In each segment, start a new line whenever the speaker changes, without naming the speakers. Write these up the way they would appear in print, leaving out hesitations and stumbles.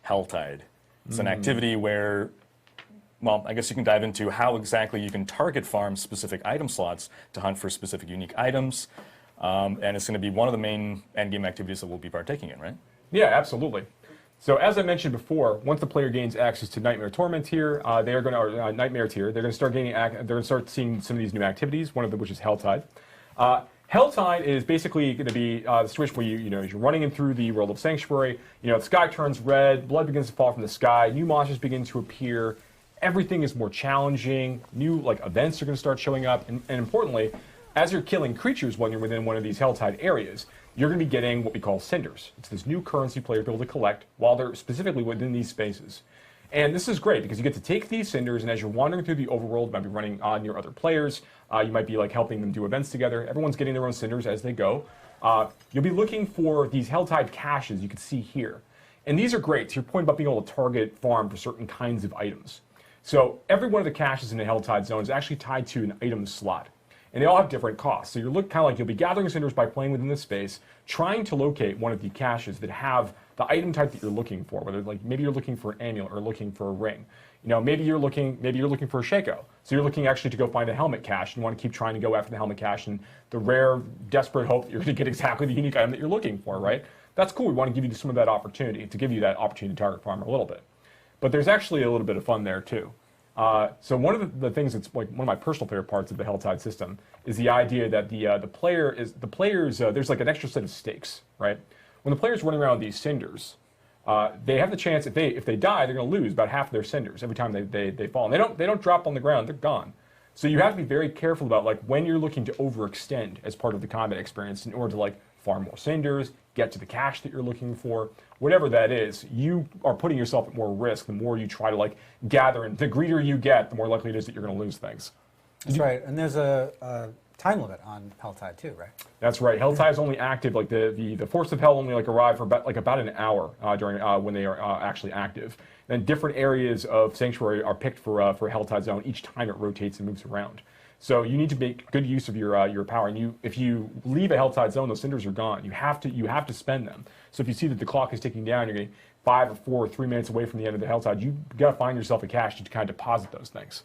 Helltide. It's an activity where, well, I guess you can dive into how exactly you can target farm specific item slots to hunt for specific unique items. And it's going to be one of the main endgame activities that we'll be partaking in, right?
Yeah, absolutely. So as I mentioned before, once the player gains access to Nightmare Torment here, they are going to Nightmare tier. They're going to start gaining. They're going to start seeing some of these new activities. One of them, which is Helltide. Helltide is basically going to be the situation where as you're running in through the world of Sanctuary. The sky turns red, blood begins to fall from the sky, new monsters begin to appear. Everything is more challenging. New events are going to start showing up, and importantly, as you're killing creatures when you're within one of these Helltide areas, you're going to be getting what we call cinders. It's this new currency players are able to collect while they're specifically within these spaces. And this is great because you get to take these cinders, and as you're wandering through the overworld, you might be running on your other players. You might be helping them do events together. Everyone's getting their own cinders as they go. You'll be looking for these Helltide caches you can see here. And these are great. To your point about being able to target farm for certain kinds of items. So every one of the caches in the Helltide zone is actually tied to an item slot. And they all have different costs. So you'll be gathering cinders by playing within this space, trying to locate one of the caches that have the item type that you're looking for. Whether maybe you're looking for an amulet or looking for a ring. Maybe you're looking for a Shaco. So you're looking actually to go find a helmet cache and want to keep trying to go after the helmet cache and the rare, desperate hope that you're going to get exactly the unique item that you're looking for, right? That's cool. We want to give you some of that opportunity, to give you that opportunity to target farmer a little bit. But there's actually a little bit of fun there too. So one of the things that's one of my personal favorite parts of the Helltide there's the idea that the players there's an extra set of stakes, right? When the players running around with these cinders, they have the chance if they die, they're going to lose about half of their cinders every time they fall. And they don't drop on the ground; they're gone. So you have to be very careful about when you're looking to overextend as part of the combat experience in order to farm more cinders, get to the cache that you're looking for, whatever that is. You are putting yourself at more risk the more you try to gather, and the greedier you get, the more likely it is that you're going to lose things.
That's right, and there's a time limit on Helltide too, right?
That's right. Helltide is only active, the Force of Hell only arrive for about an hour during when they are actually active. Then different areas of Sanctuary are picked for Helltide Zone each time it rotates and moves around. So you need to make good use of your power. And if you leave a Helltide Zone, those cinders are gone. You have to spend them. So if you see that the clock is ticking down, you're getting 5 or 4 or 3 minutes away from the end of the Helltide, you got to find yourself a cache to kind of deposit those things.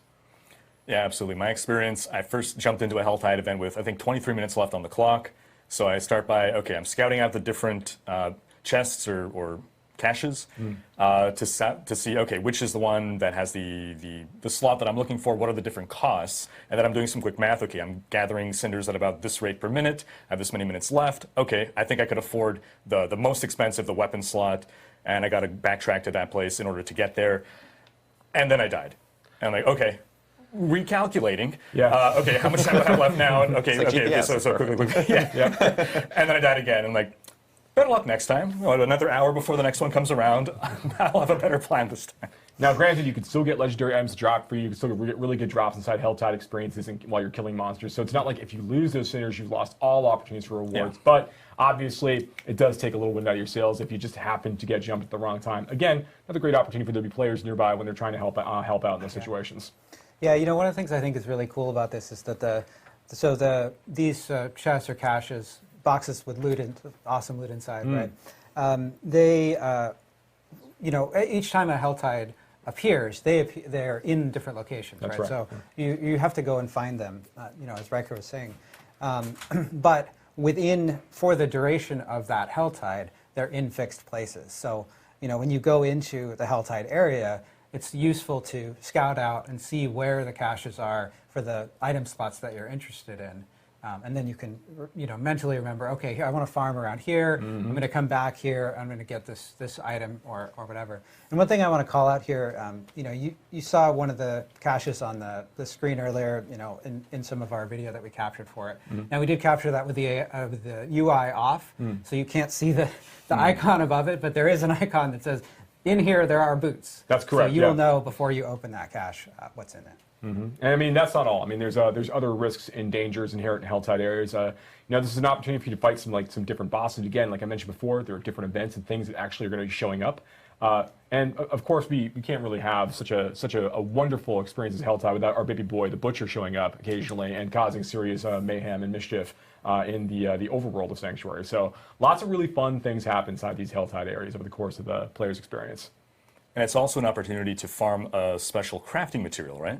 Yeah, absolutely. My experience, I first jumped into a Helltide event with, I think, 23 minutes left on the clock. So I start by, okay, I'm scouting out the different chests or caches to see, okay, which is the one that has the slot that I'm looking for, what are the different costs, and then I'm doing some quick math. Okay, I'm gathering cinders at about this rate per minute, I have this many minutes left. Okay, I think I could afford the most expensive, the weapon slot, and I got to backtrack to that place in order to get there. And then I died. And I'm like, okay, recalculating.
Yeah.
Okay, how much time do I have left now? And okay,
GPS,
so quickly. Yeah. And then I died again. And better luck next time. Another hour before the next one comes around. I'll have a better plan this time.
Now, granted, you can still get legendary items dropped for you. You can still get really good drops inside Helltide experiences while you're killing monsters. So it's not like if you lose those cinders, you've lost all opportunities for rewards. Yeah. But obviously, it does take a little wind out of your sails if you just happen to get jumped at the wrong time. Again, another great opportunity for there to be players nearby when they're trying to help out in those situations.
Yeah, one of the things I think is really cool about this is that these chests or caches, boxes with loot, awesome loot inside, right? Each time a Helltide appears, they're in different locations,
That's
right? So you have to go and find them, as Riker was saying. But for the duration of that Helltide, they're in fixed places. So, when you go into the Helltide area, it's useful to scout out and see where the caches are for the item slots that you're interested in. And then you can, mentally remember, okay, I want to farm around here. I'm going to come back here. I'm going to get this item or whatever. And one thing I want to call out here, you saw one of the caches on the screen earlier, in some of our video that we captured for it. Now we did capture that with the UI off, so you can't see the icon above it, but there is an icon that says, in here there are boots.
That's correct.
So you will know before you open that cache what's in it.
And I mean, that's not all. I mean, there's other risks and dangers inherent in Helltide areas. This is an opportunity for you to fight some different bosses. Again, like I mentioned before, there are different events and things that actually are going to be showing up. And of course, we can't really have such a wonderful experience as Helltide without our baby boy, the Butcher, showing up occasionally and causing serious mayhem and mischief in the overworld of Sanctuary. So lots of really fun things happen inside these Helltide areas over the course of the player's experience.
And it's also an opportunity to farm a special crafting material, right?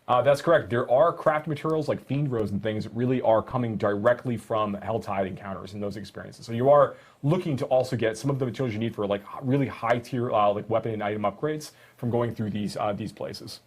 That's correct. There are craft materials like Fiend Rose and things that really are coming directly from Helltide encounters and those experiences. So you are looking to also get some of the materials you need for like really high tier like weapon and item upgrades from going through these places.